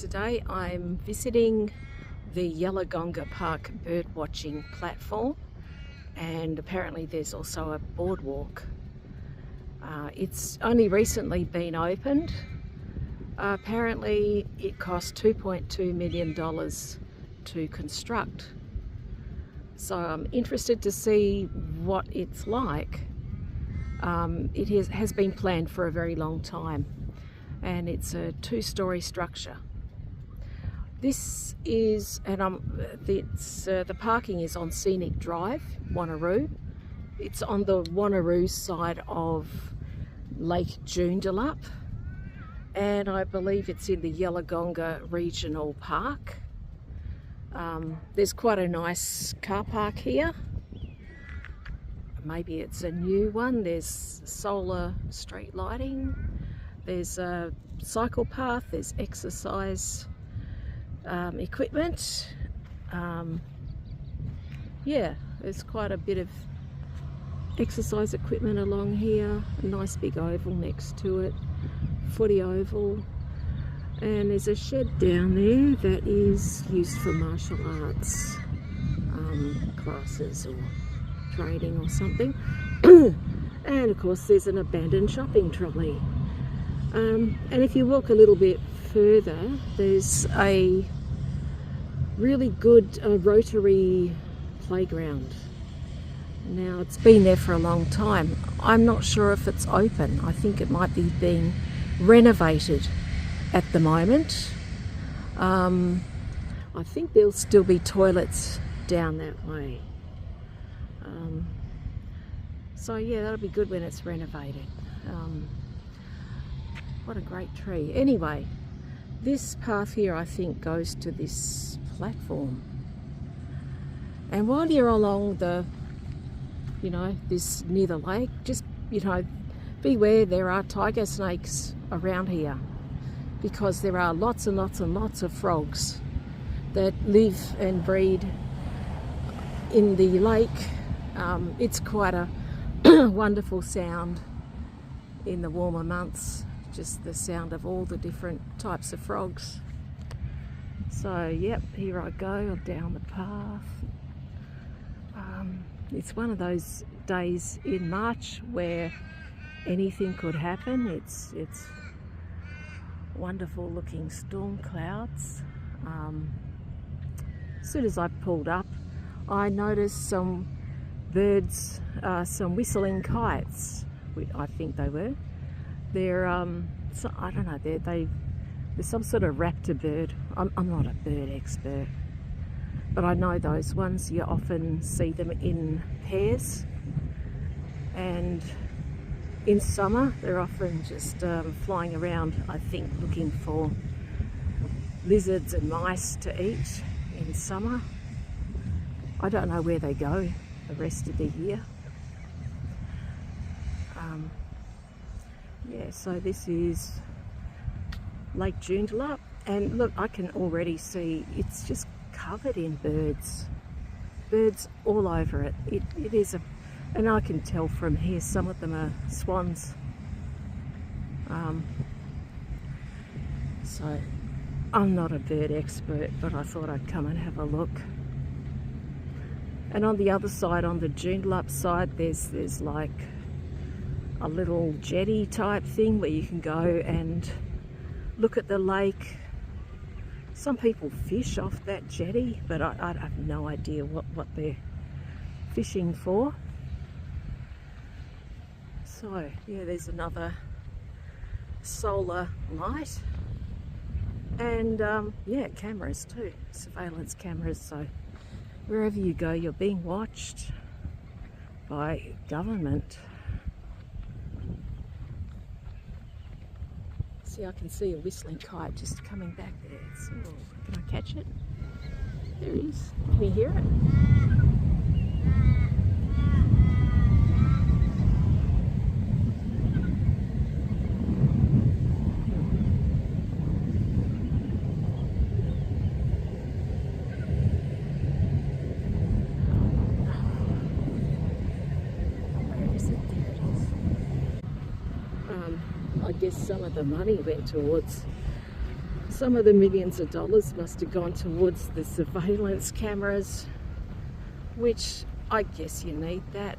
Today I'm visiting the Yellagonga Park birdwatching platform, and apparently there's also a boardwalk. It's only recently been opened. Apparently it cost $2.2 million to construct. So I'm interested to see what it's like. It has been planned for a very long time, and it's a two-storey structure. This is, and the parking is on Scenic Drive, Wanneroo. It's on the Wanneroo side of Lake Joondalup, and I believe it's in the Yellagonga Regional Park. There's quite a nice car park here. Maybe it's a new one. There's solar street lighting. There's a cycle path. There's exercise equipment. Yeah, there's quite a bit of exercise equipment along here. A nice big oval next to it, footy oval. And there's a shed down there that is used for martial arts classes or training or something. And of course there's an abandoned shopping trolley. And if you walk a little bit further, there's a really good rotary playground. Now, it's been there for a long time. I'm not sure if it's open. I think it might be being renovated at the moment. I think there'll still be toilets down that way. So yeah, that'll be good when it's renovated. What a great tree. Anyway, this path here I think goes to this platform. And while you're along the, this near the lake, just, beware, there are tiger snakes around here, because there are lots and lots and lots of frogs that live and breed in the lake. It's quite a wonderful sound in the warmer months, just the sound of all the different types of frogs. So yep, here I go down the path. It's one of those days in March where anything could happen. It's wonderful looking storm clouds. As soon as I pulled up, I noticed some birds, some whistling kites. I think they were. They're I don't know. They're some sort of raptor bird. I'm not a bird expert, but I know those ones. You often see them in pairs, and in summer they're often just flying around, I think, looking for lizards and mice to eat in summer. I don't know where they go the rest of the year. Yeah, so this is Lake Joondalup, and look, I can already see it's just covered in birds all over it. It is and I can tell from here some of them are swans. So I'm not a bird expert, but I thought I'd come and have a look. And on the other side, on the Joondalup side, there's like a little jetty type thing where you can go and look at the lake. Some people fish off that jetty, but I have no idea what they're fishing for. So yeah, there's another solar light, and yeah, cameras too, surveillance cameras. So wherever you go, you're being watched by government. See, I can see a whistling kite just coming back there. So, can I catch it? There it is. Can you hear it? I guess some of the money went towards some of the millions of dollars must have gone towards the surveillance cameras, which I guess you need that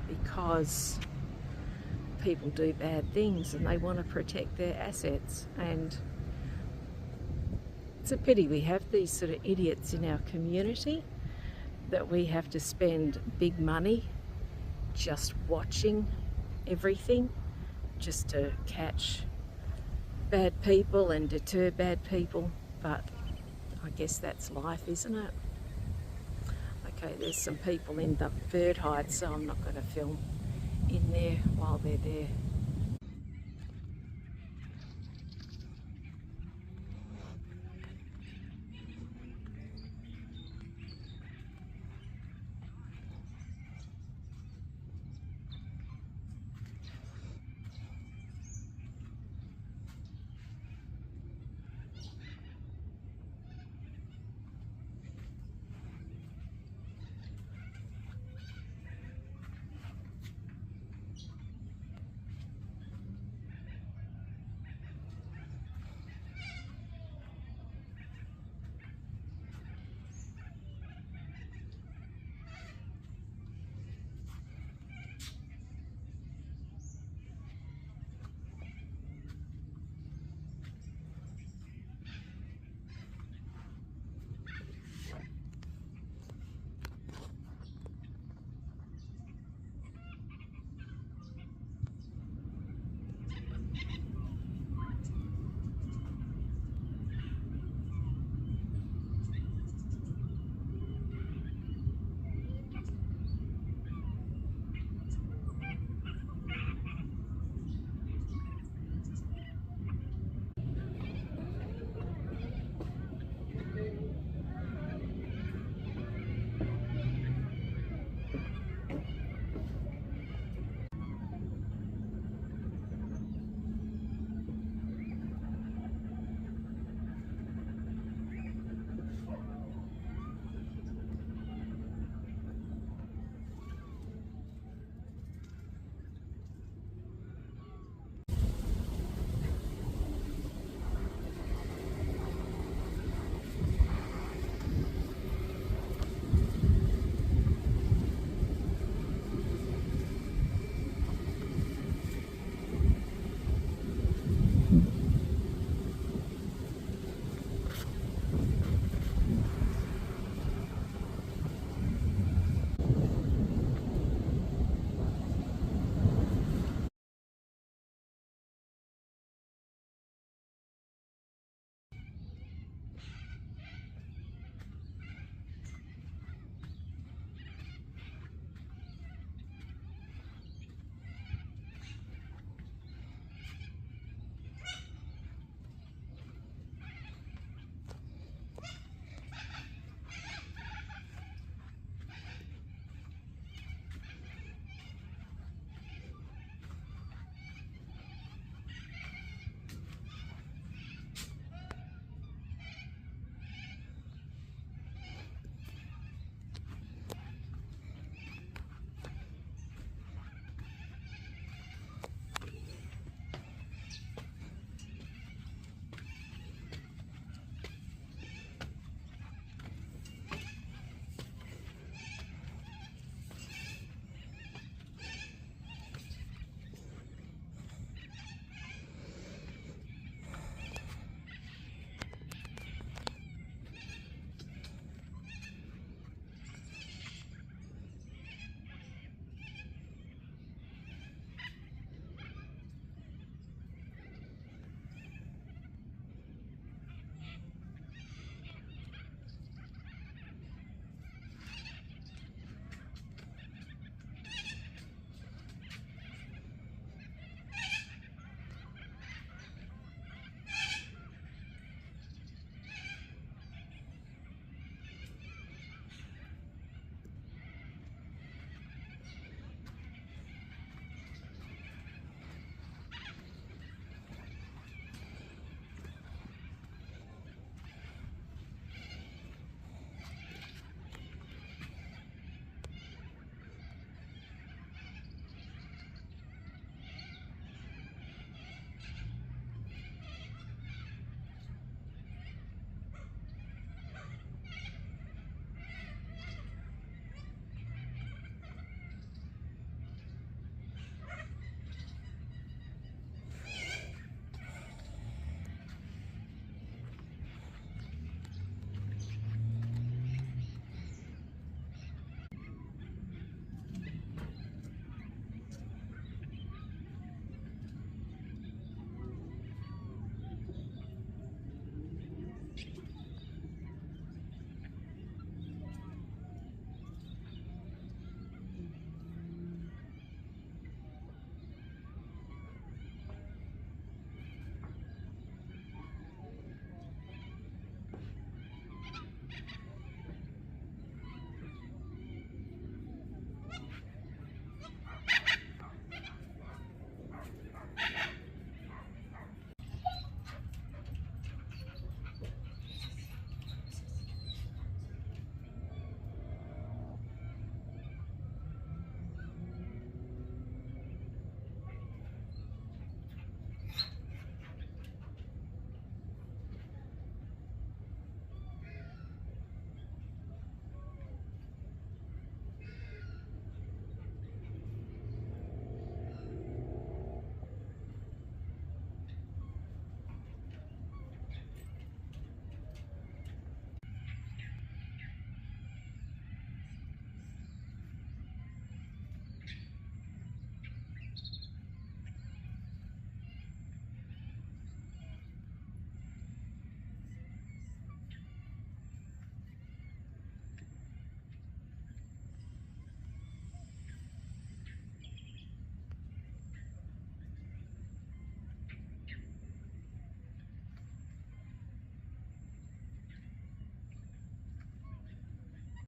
because people do bad things and they want to protect their assets. And it's a pity we have these sort of idiots in our community, that we have to spend big money just watching everything just to catch bad people and deter bad people. But I guess that's life, isn't it? Okay, there's some people in the bird hide, so I'm not going to film in there while they're there.